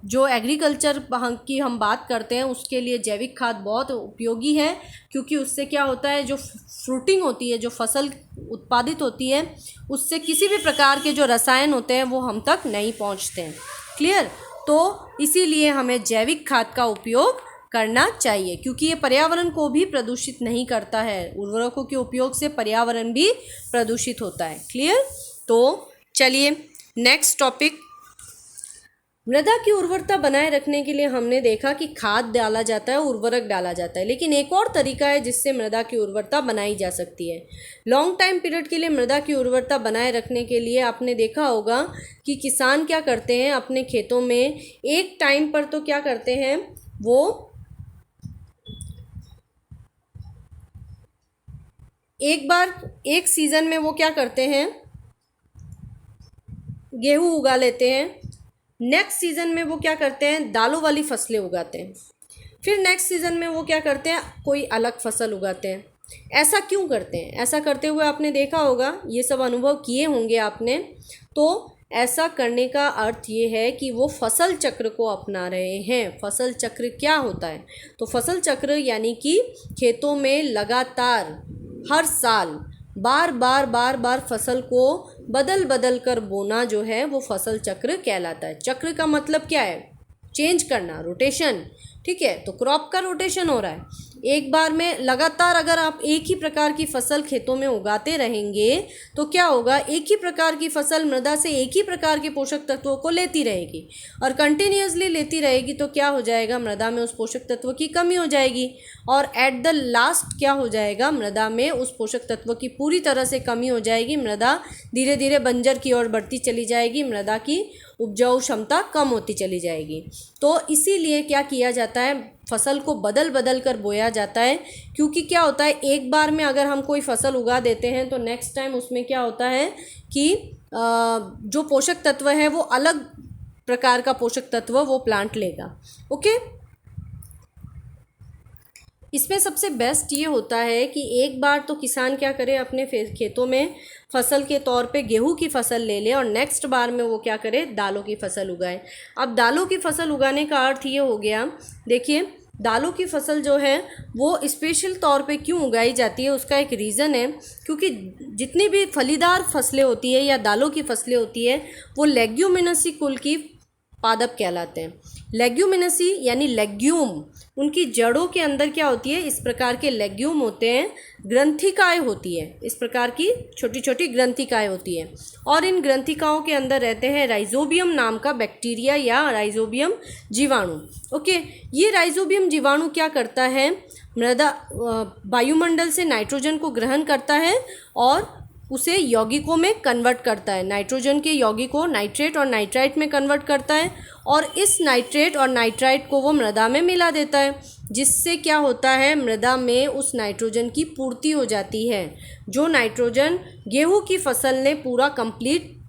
जो एग्रीकल्चर की हम बात करते हैं उसके लिए जैविक खाद बहुत उपयोगी है, क्योंकि उससे क्या होता है, जो फ्रूटिंग होती है, जो फसल उत्पादित होती है, उससे किसी भी प्रकार के जो रसायन होते हैं वो हम तक नहीं पहुंचते हैं। क्लियर। तो इसीलिए हमें जैविक खाद का उपयोग करना चाहिए, क्योंकि ये पर्यावरण को भी प्रदूषित नहीं करता है। उर्वरकों के उपयोग से पर्यावरण भी प्रदूषित होता है। क्लियर। तो चलिए नेक्स्ट टॉपिक, मृदा की उर्वरता बनाए रखने के लिए हमने देखा कि खाद डाला जाता है, उर्वरक डाला जाता है, लेकिन एक और तरीका है जिससे मृदा की उर्वरता बनाई जा सकती है। लॉन्ग टाइम पीरियड के लिए मृदा की उर्वरता बनाए रखने के लिए आपने देखा होगा कि किसान क्या करते हैं, अपने खेतों में एक टाइम पर तो क्या करते हैं, वो एक बार एक सीज़न में वो क्या करते हैं, गेहूँ उगा लेते हैं। नेक्स्ट सीज़न में वो क्या करते हैं, दालों वाली फसलें उगाते हैं। फिर नेक्स्ट सीज़न में वो क्या करते हैं, कोई अलग फसल उगाते हैं। ऐसा क्यों करते हैं? ऐसा करते हुए आपने देखा होगा, ये सब अनुभव किए होंगे आपने। तो ऐसा करने का अर्थ ये है कि वो फसल चक्र को अपना रहे हैं। फसल चक्र क्या होता है? तो फसल चक्र यानी कि खेतों में लगातार हर साल बार बार फसल को बदल बदल कर बोना जो है वो फसल चक्र कहलाता है। चक्र का मतलब क्या है? चेंज करना, रोटेशन। ठीक है, तो क्रॉप का रोटेशन हो रहा है। एक बार में लगातार अगर आप एक ही प्रकार की फसल खेतों में उगाते रहेंगे तो क्या होगा, एक ही प्रकार की फसल मृदा से एक ही प्रकार के पोषक तत्वों को लेती रहेगी, और कंटिन्यूअसली लेती रहेगी तो क्या हो जाएगा, मृदा में उस पोषक तत्व की कमी हो जाएगी, और एट द लास्ट क्या हो जाएगा, मृदा में उस पोषक तत्व की पूरी तरह से कमी हो जाएगी। मृदा धीरे धीरे बंजर की ओर बढ़ती चली जाएगी, मृदा की उपजाऊ क्षमता कम होती चली जाएगी। तो इसीलिए क्या किया जाता है, फसल को बदल बदल कर बोया जाता है, क्योंकि क्या होता है, एक बार में अगर हम कोई फसल उगा देते हैं तो नेक्स्ट टाइम उसमें क्या होता है कि जो पोषक तत्व है वो अलग प्रकार का पोषक तत्व वो प्लांट लेगा। ओके, इसमें सबसे बेस्ट ये होता है कि एक बार तो किसान क्या करे, अपने खेतों में फसल के तौर पे गेहूं की फसल ले ले, और नेक्स्ट बार में वो क्या करे, दालों की फसल उगाए। अब दालों की फसल उगाने का अर्थ ये हो गया, देखिए दालों की फसल जो है वो स्पेशल तौर पे क्यों उगाई जाती है, उसका एक रीज़न है, क्योंकि जितनी भी फलीदार फसलें होती है या दालों की फसलें होती है वो लेग्यूमिनेसी कुल की पादप कहलाते हैं। लेग्यूमिनेसी यानी लेग्यूम, उनकी जड़ों के अंदर क्या होती है, इस प्रकार के लेग्यूम होते हैं, ग्रंथिकाएँ होती है, इस प्रकार की छोटी छोटी ग्रंथिकाएँ होती हैं, और इन ग्रंथिकाओं के अंदर रहते हैं राइजोबियम नाम का बैक्टीरिया या राइजोबियम जीवाणु। ओके, ये राइजोबियम जीवाणु क्या करता है, मृदा वायुमंडल से नाइट्रोजन को ग्रहण करता है और उसे यौगिकों में कन्वर्ट करता है। नाइट्रोजन के यौगिक को नाइट्रेट और नाइट्राइट में कन्वर्ट करता है, और इस नाइट्रेट और नाइट्राइट को वो मृदा में मिला देता है, जिससे क्या होता है, मृदा में उस नाइट्रोजन की पूर्ति हो जाती है, जो नाइट्रोजन गेहूं की फसल ने पूरा कंप्लीट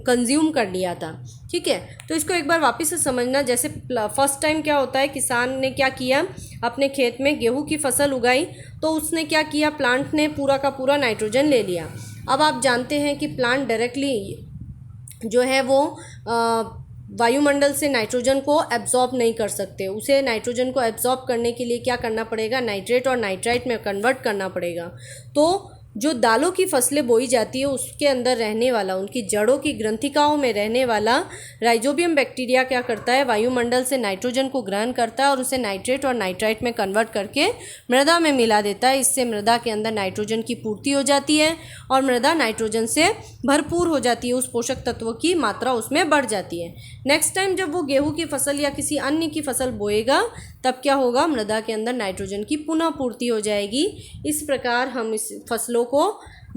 कंज्यूम कर लिया था। ठीक है, तो इसको एक बार वापस से समझना। जैसे फर्स्ट टाइम क्या होता है, किसान ने क्या किया, अपने खेत में गेहूं की फसल उगाई, तो उसने क्या किया, प्लांट ने पूरा का पूरा नाइट्रोजन ले लिया। अब आप जानते हैं कि प्लांट डायरेक्टली जो है वो वायुमंडल से नाइट्रोजन को एब्जॉर्ब नहीं कर सकते। उसे नाइट्रोजन को एब्जॉर्ब करने के लिए क्या करना पड़ेगा, नाइट्रेट और नाइट्राइट में कन्वर्ट करना पड़ेगा। तो जो दालों की फसलें बोई जाती है उसके अंदर रहने वाला, उनकी जड़ों की ग्रंथिकाओं में रहने वाला राइजोबियम बैक्टीरिया क्या करता है, वायुमंडल से नाइट्रोजन को ग्रहण करता है और उसे नाइट्रेट और नाइट्राइट में कन्वर्ट करके मृदा में मिला देता है। इससे मृदा के अंदर नाइट्रोजन की पूर्ति हो जाती है और मृदा नाइट्रोजन से भरपूर हो जाती है, उस पोषक तत्व की मात्रा उसमें बढ़ जाती है। नेक्स्ट टाइम जब वो गेहूँ की फसल या किसी अन्य की फसल बोएगा तब क्या होगा, मृदा के अंदर नाइट्रोजन की पुनः पूर्ति हो जाएगी। इस प्रकार हम इस फसलों को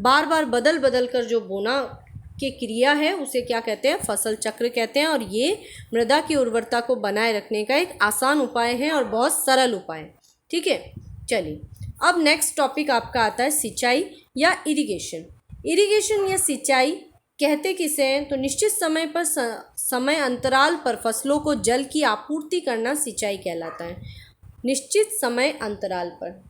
बार बार बदल बदल कर जो बोना की क्रिया है उसे क्या कहते हैं, फसल चक्र कहते हैं। और ये मृदा की उर्वरता को बनाए रखने का एक आसान उपाय है और बहुत सरल उपाय। ठीक है, चलिए अब नेक्स्ट टॉपिक आपका आता है सिंचाई या इरिगेशन। इरिगेशन या सिंचाई कहते किसे हैं, तो निश्चित समय पर समय अंतराल पर फसलों को जल की आपूर्ति करना सिंचाई कहलाता है। निश्चित समय अंतराल पर,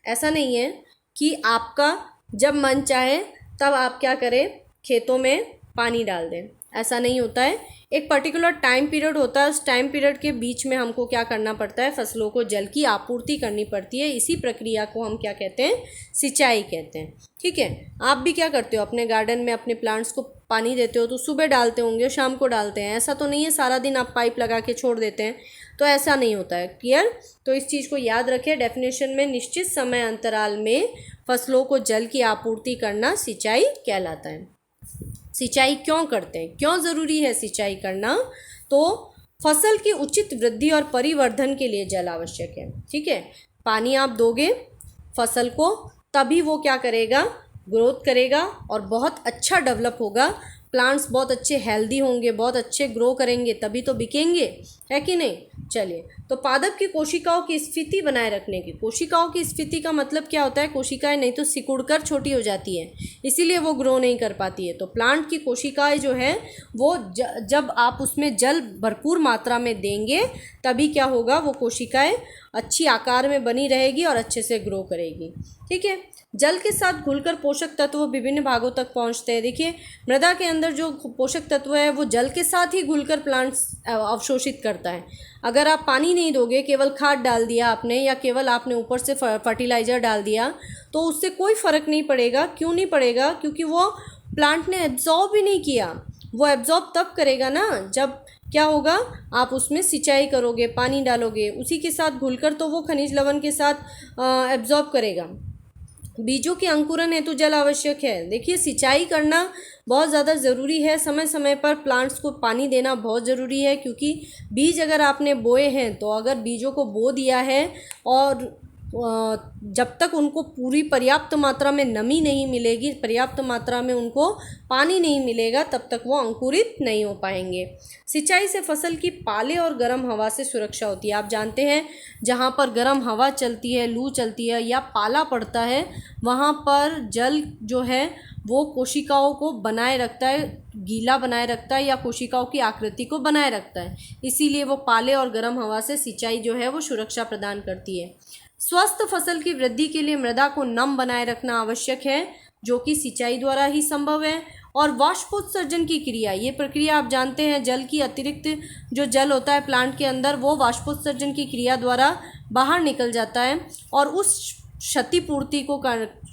ऐसा नहीं है कि आपका जब मन चाहे तब आप क्या करें, खेतों में पानी डाल दें, ऐसा नहीं होता है। एक पर्टिकुलर टाइम पीरियड होता है, उस टाइम पीरियड के बीच में हमको क्या करना पड़ता है, फसलों को जल की आपूर्ति करनी पड़ती है। इसी प्रक्रिया को हम क्या कहते हैं, सिंचाई कहते हैं। ठीक है, आप भी क्या करते हो, अपने गार्डन में अपने प्लांट्स को पानी देते हो तो सुबह डालते होंगे, शाम को डालते हैं, ऐसा तो नहीं है सारा दिन आप पाइप लगा के छोड़ देते हैं, तो ऐसा नहीं होता है। क्लियर, तो इस चीज़ को याद रखें, डेफिनेशन में निश्चित समय अंतराल में फसलों को जल की आपूर्ति करना सिंचाई कहलाता है। सिंचाई क्यों करते हैं, क्यों ज़रूरी है सिंचाई करना, तो फसल की उचित वृद्धि और परिवर्धन के लिए जल आवश्यक है। ठीक है, पानी आप दोगे फसल को तभी वो क्या करेगा, ग्रोथ करेगा और बहुत अच्छा डेवलप होगा, प्लांट्स बहुत अच्छे हेल्दी होंगे, बहुत अच्छे ग्रो करेंगे, तभी तो बिकेंगे, है कि नहीं। चलिए, तो पादप की कोशिकाओं की स्फीति बनाए रखने की, कोशिकाओं की स्फीति का मतलब क्या होता है, कोशिकाएं नहीं तो सिकुड़कर छोटी हो जाती है, इसीलिए वो ग्रो नहीं कर पाती है। तो प्लांट की कोशिकाएं जो है वो जब आप उसमें जल भरपूर मात्रा में देंगे तभी क्या होगा, वो कोशिकाएं अच्छी आकार में बनी रहेगी और अच्छे से ग्रो करेगी। ठीक है, जल के साथ घुलकर पोषक तत्व विभिन्न भागों तक पहुंचते हैं। देखिए, मृदा के अंदर जो पोषक तत्व है वो जल के साथ ही घुलकर प्लांट्स अवशोषित करता है। अगर आप पानी नहीं दोगे, केवल खाद डाल दिया आपने या केवल आपने ऊपर से फर्टिलाइज़र डाल दिया, तो उससे कोई फ़र्क नहीं पड़ेगा। क्यों नहीं पड़ेगा, क्योंकि वो प्लांट ने एब्जॉर्ब ही नहीं किया। वो एब्जॉर्ब तब करेगा ना जब क्या होगा, आप उसमें सिंचाई करोगे, पानी डालोगे, उसी के साथ घुलकर तो वो खनिज लवण के साथ एब्जॉर्ब करेगा। बीजों के अंकुरन हेतु जल आवश्यक है। देखिए, सिंचाई करना बहुत ज़्यादा ज़रूरी है, समय समय पर प्लांट्स को पानी देना बहुत ज़रूरी है, क्योंकि बीज अगर आपने बोए हैं तो अगर बीजों को बो दिया है और जब तक उनको पूरी पर्याप्त मात्रा में नमी नहीं मिलेगी, पर्याप्त मात्रा में उनको पानी नहीं मिलेगा, तब तक वो अंकुरित नहीं हो पाएंगे। सिंचाई से फसल की पाले और गर्म हवा से सुरक्षा होती है। आप जानते हैं जहाँ पर गर्म हवा चलती है, लू चलती है या पाला पड़ता है, वहाँ पर जल जो है वो कोशिकाओं को बनाए रखता है, गीला बनाए रखता है या कोशिकाओं की आकृति को बनाए रखता है। इसीलिए वो पाले और गर्म हवा से सिंचाई जो है वो सुरक्षा प्रदान करती है। स्वस्थ फसल की वृद्धि के लिए मृदा को नम बनाए रखना आवश्यक है, जो कि सिंचाई द्वारा ही संभव है। और वाष्पोत्सर्जन की क्रिया, ये प्रक्रिया आप जानते हैं, जल की अतिरिक्त जो जल होता है प्लांट के अंदर वो वाष्पोत्सर्जन की क्रिया द्वारा बाहर निकल जाता है और उस क्षतिपूर्ति को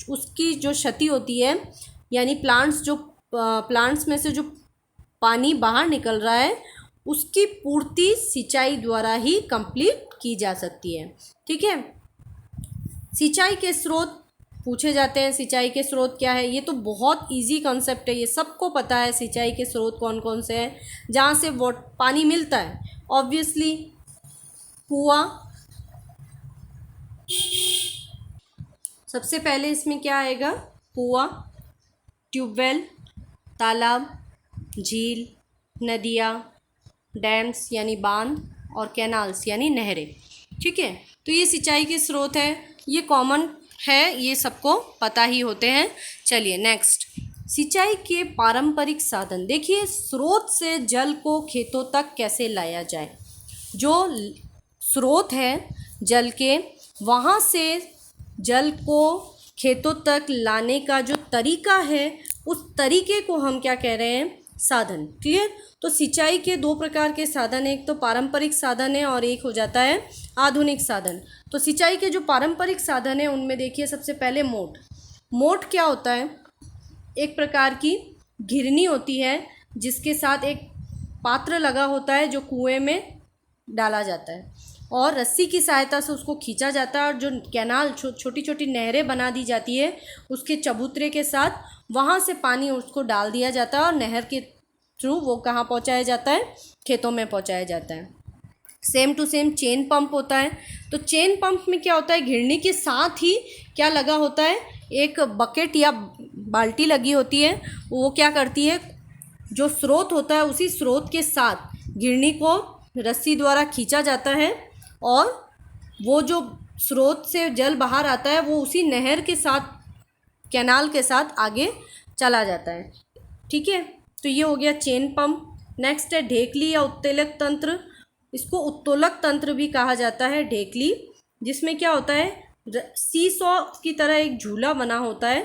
उसकी जो क्षति होती है, यानी प्लांट्स में से जो पानी बाहर निकल रहा है उसकी पूर्ति सिंचाई द्वारा ही कंप्लीट की जा सकती है। ठीक है, सिंचाई के स्रोत पूछे जाते हैं। सिंचाई के स्रोत क्या है, ये तो बहुत इजी कॉन्सेप्ट है, ये सबको पता है सिंचाई के स्रोत कौन कौन से हैं जहाँ से पानी मिलता है। ऑब्वियसली कुआं, सबसे पहले इसमें क्या आएगा, कुआं, ट्यूबवेल, तालाब, झील, नदियाँ, डैम्स यानी बांध और कैनाल्स यानी नहरें। ठीक है, तो ये सिंचाई के स्रोत है, ये कॉमन है, ये सबको पता ही होते हैं। चलिए नेक्स्ट, सिंचाई के पारंपरिक साधन। देखिए, स्रोत से जल को खेतों तक कैसे लाया जाए। जो स्रोत है जल के, वहाँ से जल को खेतों तक लाने का जो तरीका है उस तरीके को हम क्या कह रहे हैं, साधन। क्लियर, तो सिंचाई के दो प्रकार के साधन, एक तो पारंपरिक साधन है और एक हो जाता है आधुनिक साधन। तो सिंचाई के जो पारंपरिक साधन है उनमें देखिए सबसे पहले मोट क्या होता है? एक प्रकार की घिरनी होती है जिसके साथ एक पात्र लगा होता है जो कुएं में डाला जाता है और रस्सी की सहायता से उसको खींचा जाता है और जो कैनाल छोटी छोटी नहरें बना दी जाती है उसके चबूतरे के साथ वहाँ से पानी उसको डाल दिया जाता है और नहर के थ्रू वो कहाँ पहुँचाया जाता है? खेतों में पहुँचाया जाता है। Same to same chain pump होता है। तो चेन पंप में क्या होता है? घिरनी के साथ ही क्या लगा होता है? एक बकेट या बाल्टी लगी होती है। वो क्या करती है? जो स्रोत होता है उसी स्रोत के साथ घिरनी को रस्सी द्वारा खींचा जाता है और वो जो स्रोत से जल बाहर आता है वो उसी नहर के साथ, कैनाल के साथ आगे चला जाता है। ठीक है, तो ये हो गया चेन पंप। नेक्स्ट है ढेकली या उत्तोलक तंत्र। इसको उत्तोलक तंत्र भी कहा जाता है, ढेकली, जिसमें क्या होता है? सी सॉ की तरह एक झूला बना होता है।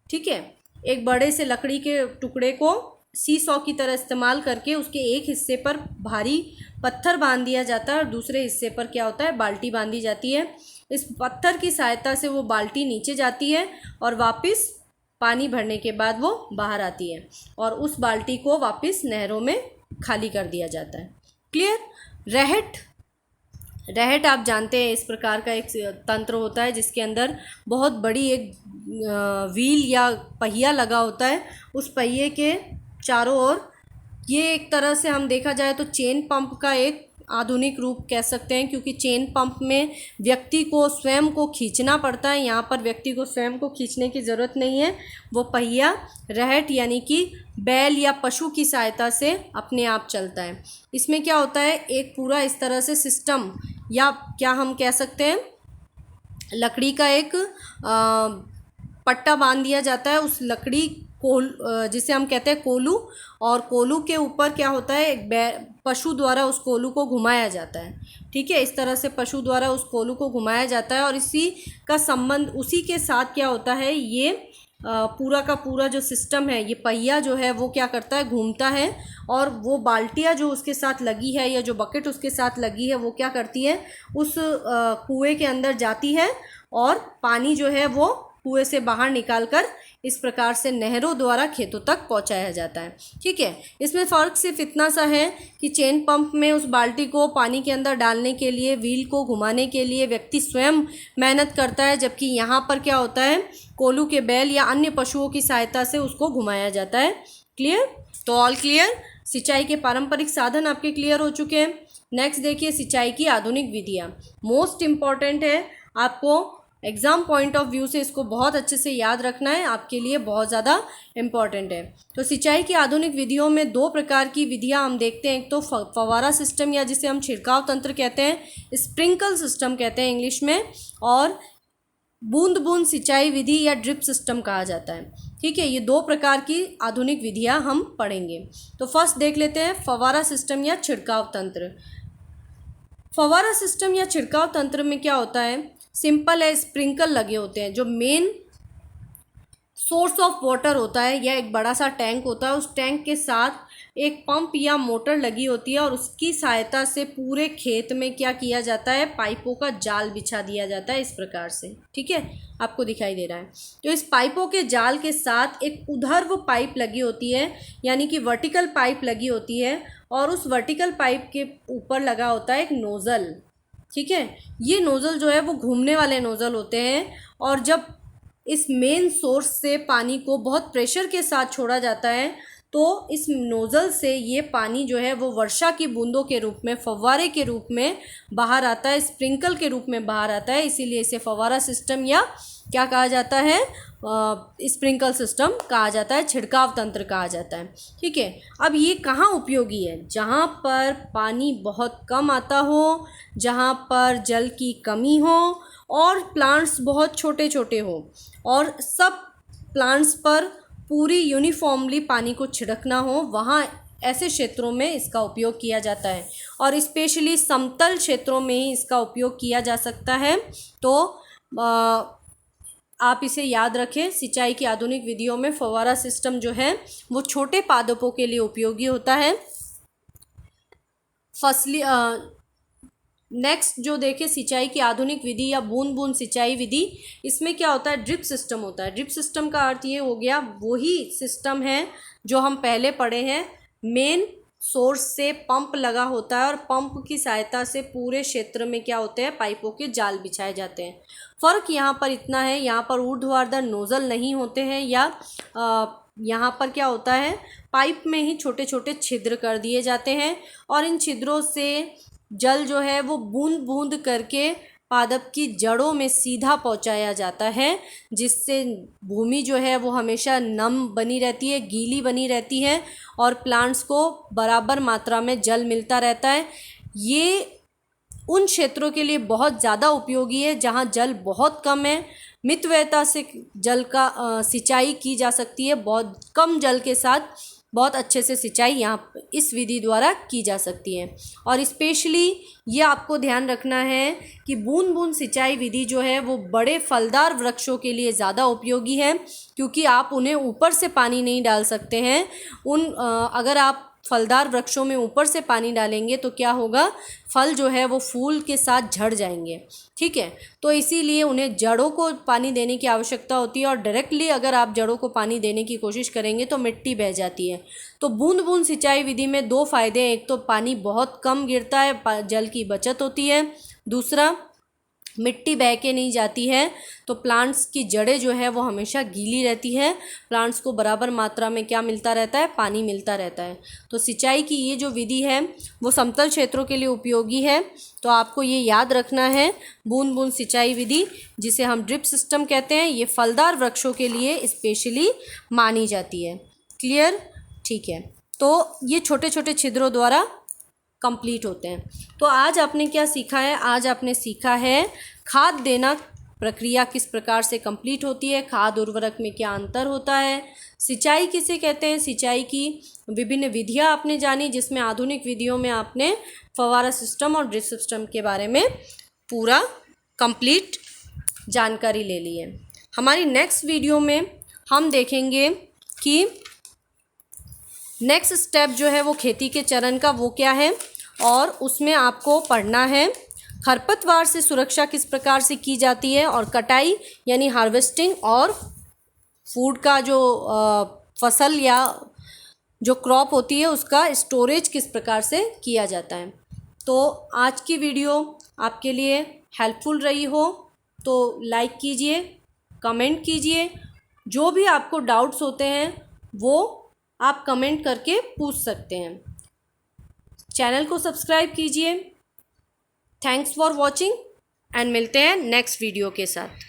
ठीक है, एक बड़े से लकड़ी के टुकड़े को सी सॉ की तरह इस्तेमाल करके उसके एक हिस्से पर भारी पत्थर बांध दिया जाता है और दूसरे हिस्से पर क्या होता है? बाल्टी बांधी जाती है। इस पत्थर की सहायता से वो बाल्टी नीचे जाती है और वापस पानी भरने के बाद वो बाहर आती है और उस बाल्टी को वापस नहरों में खाली कर दिया जाता है। क्लियर? रहट आप जानते हैं, इस प्रकार का एक तंत्र होता है जिसके अंदर बहुत बड़ी एक व्हील या पहिया लगा होता है। उस पहिए के चारों ओर, ये एक तरह से हम देखा जाए तो चेन पंप का एक आधुनिक रूप कह सकते हैं, क्योंकि चेन पंप में व्यक्ति को स्वयं को खींचना पड़ता है। यहाँ पर व्यक्ति को स्वयं को खींचने की ज़रूरत नहीं है, वो पहिया रहट यानी कि बैल या पशु की सहायता से अपने आप चलता है। इसमें क्या होता है? एक पूरा इस तरह से सिस्टम, या क्या हम कह सकते हैं, लकड़ी का एक पट्टा बांध दिया जाता है उस लकड़ी जिसे हम कहते हैं कोलू, और कोलू के ऊपर क्या होता है? एक पशु द्वारा उस कोलू को घुमाया जाता है। ठीक है, इस तरह से पशु द्वारा उस कोलू को घुमाया जाता है और इसी का संबंध, उसी के साथ क्या होता है? ये पूरा का पूरा जो सिस्टम है, ये पहिया जो है वो क्या करता है? घूमता है और वो बाल्टियाँ जो उसके साथ लगी है या जो बकेट उसके साथ लगी है वो क्या करती है? उस कुएं के अंदर जाती है और पानी जो है वो कुएं से बाहर निकालकर इस प्रकार से नहरों द्वारा खेतों तक पहुंचाया जाता है। ठीक है, इसमें फ़र्क सिर्फ इतना सा है कि चेन पंप में उस बाल्टी को पानी के अंदर डालने के लिए, व्हील को घुमाने के लिए व्यक्ति स्वयं मेहनत करता है, जबकि यहाँ पर क्या होता है? कोलू के बैल या अन्य पशुओं की सहायता से उसको घुमाया जाता है। क्लियर? तो ऑल क्लियर? सिंचाई के पारंपरिक साधन आपके क्लियर हो चुके हैं। नेक्स्ट देखिए सिंचाई की आधुनिक विधियाँ। मोस्ट इम्पॉर्टेंट है, आपको एग्ज़ाम पॉइंट ऑफ व्यू से इसको बहुत अच्छे से याद रखना है, आपके लिए बहुत ज़्यादा इम्पॉर्टेंट है। तो सिंचाई की आधुनिक विधियों में दो प्रकार की विधियां हम देखते हैं। एक तो फव्वारा सिस्टम या जिसे हम छिड़काव तंत्र कहते हैं, स्प्रिंकल सिस्टम कहते हैं इंग्लिश में, और बूंद बूंद सिंचाई विधि या ड्रिप सिस्टम कहा जाता है। ठीक है, ये दो प्रकार की आधुनिक विधियाँ हम पढ़ेंगे। तो फर्स्ट देख लेते हैं फव्वारा सिस्टम या छिड़काव तंत्र। फव्वारा सिस्टम या छिड़काव तंत्र में क्या होता है? सिंपल है, स्प्रिंकल लगे होते हैं। जो मेन सोर्स ऑफ वाटर होता है या एक बड़ा सा टैंक होता है, उस टैंक के साथ एक पंप या मोटर लगी होती है और उसकी सहायता से पूरे खेत में क्या किया जाता है? पाइपों का जाल बिछा दिया जाता है इस प्रकार से। ठीक है, आपको दिखाई दे रहा है। तो इस पाइपों के जाल के साथ एक ऊर्ध्वाधर पाइप लगी होती है, यानी कि वर्टिकल पाइप लगी होती है, और उस वर्टिकल पाइप के ऊपर लगा होता है एक नोज़ल। ठीक है, ये नोज़ल जो है वो घूमने वाले नोज़ल होते हैं, और जब इस मेन सोर्स से पानी को बहुत प्रेशर के साथ छोड़ा जाता है तो इस नोज़ल से ये पानी जो है वो वर्षा की बूंदों के रूप में, फव्वारे के रूप में बाहर आता है, स्प्रिंकल के रूप में बाहर आता है। इसीलिए इसे फव्वारा सिस्टम या क्या कहा जाता है? स्प्रिंकल सिस्टम कहा जाता है, छिड़काव तंत्र कहा जाता है। ठीक है, अब ये कहाँ उपयोगी है? जहाँ पर पानी बहुत कम आता हो, जहाँ पर जल की कमी हो और प्लांट्स बहुत छोटे छोटे हो, और सब प्लांट्स पर पूरी यूनिफॉर्मली पानी को छिड़कना हो, वहाँ ऐसे क्षेत्रों में इसका उपयोग किया जाता है, और स्पेशली समतल क्षेत्रों में ही इसका उपयोग किया जा सकता है। तो आप इसे याद रखें, सिंचाई की आधुनिक विधियों में फव्वारा सिस्टम जो है वो छोटे पादपों के लिए उपयोगी होता है। फसली नेक्स्ट जो देखें सिंचाई की आधुनिक विधि या बूंद बूंद सिंचाई विधि, इसमें क्या होता है, ड्रिप सिस्टम होता है। ड्रिप सिस्टम का अर्थ ये हो गया, वही सिस्टम है जो हम पहले पढ़े हैं, मेन सोर्स से पंप लगा होता है और पंप की सहायता से पूरे क्षेत्र में क्या होते हैं, पाइपों के जाल बिछाए जाते हैं। फ़र्क यहाँ पर इतना है, यहाँ पर ऊर्ध्वाधर नोज़ल नहीं होते हैं, या यहाँ पर क्या होता है, पाइप में ही छोटे छोटे छिद्र कर दिए जाते हैं और इन छिद्रों से जल जो है वो बूंद बूंद करके पादप की जड़ों में सीधा पहुंचाया जाता है, जिससे भूमि जो है वो हमेशा नम बनी रहती है, गीली बनी रहती है और प्लांट्स को बराबर मात्रा में जल मिलता रहता है। ये उन क्षेत्रों के लिए बहुत ज़्यादा उपयोगी है जहाँ जल बहुत कम है, मितव्ययता से जल का सिंचाई की जा सकती है, बहुत कम जल के साथ बहुत अच्छे से सिंचाई यहाँ इस विधि द्वारा की जा सकती है। और स्पेशली ये आपको ध्यान रखना है कि बूंद बूंद सिंचाई विधि जो है वो बड़े फलदार वृक्षों के लिए ज़्यादा उपयोगी है, क्योंकि आप उन्हें ऊपर से पानी नहीं डाल सकते हैं। अगर आप फलदार वृक्षों में ऊपर से पानी डालेंगे तो क्या होगा, फल जो है वो फूल के साथ झड़ जाएंगे, ठीक है। तो इसीलिए उन्हें जड़ों को पानी देने की आवश्यकता होती है और डायरेक्टली अगर आप जड़ों को पानी देने की कोशिश करेंगे तो मिट्टी बह जाती है। तो बूंद बूंद सिंचाई विधि में दो फायदे हैं, एक तो पानी बहुत कम गिरता है, जल की बचत होती है, दूसरा मिट्टी बह के नहीं जाती है, तो प्लांट्स की जड़ें जो है वो हमेशा गीली रहती है, प्लांट्स को बराबर मात्रा में क्या मिलता रहता है, पानी मिलता रहता है। तो सिंचाई की ये जो विधि है वो समतल क्षेत्रों के लिए उपयोगी है, तो आपको ये याद रखना है, बूंद बूंद सिंचाई विधि जिसे हम ड्रिप सिस्टम कहते हैं, ये फलदार वृक्षों के लिए स्पेशली मानी जाती है। क्लियर, ठीक है। तो ये छोटे छोटे छिद्रों द्वारा कंप्लीट होते हैं। तो आज आपने क्या सीखा है, आज आपने सीखा है खाद देना प्रक्रिया किस प्रकार से कंप्लीट होती है, खाद उर्वरक में क्या अंतर होता है, सिंचाई किसे कहते हैं, सिंचाई की विभिन्न विधियां आपने जानी, जिसमें आधुनिक विधियों में आपने फव्वारा सिस्टम और ड्रिप सिस्टम के बारे में पूरा कंप्लीट जानकारी ले ली है। हमारी नेक्स्ट वीडियो में हम देखेंगे कि नेक्स्ट स्टेप जो है वो खेती के चरण का वो क्या है, और उसमें आपको पढ़ना है खरपतवार से सुरक्षा किस प्रकार से की जाती है, और कटाई यानी हार्वेस्टिंग, और फूड का जो फसल या जो क्रॉप होती है उसका स्टोरेज किस प्रकार से किया जाता है। तो आज की वीडियो आपके लिए हेल्पफुल रही हो तो लाइक कीजिए, कमेंट कीजिए, जो भी आपको डाउट्स होते हैं वो आप कमेंट करके पूछ सकते हैं। चैनल को सब्सक्राइब कीजिए। थैंक्स फॉर वॉचिंग एंड मिलते हैं नेक्स्ट वीडियो के साथ।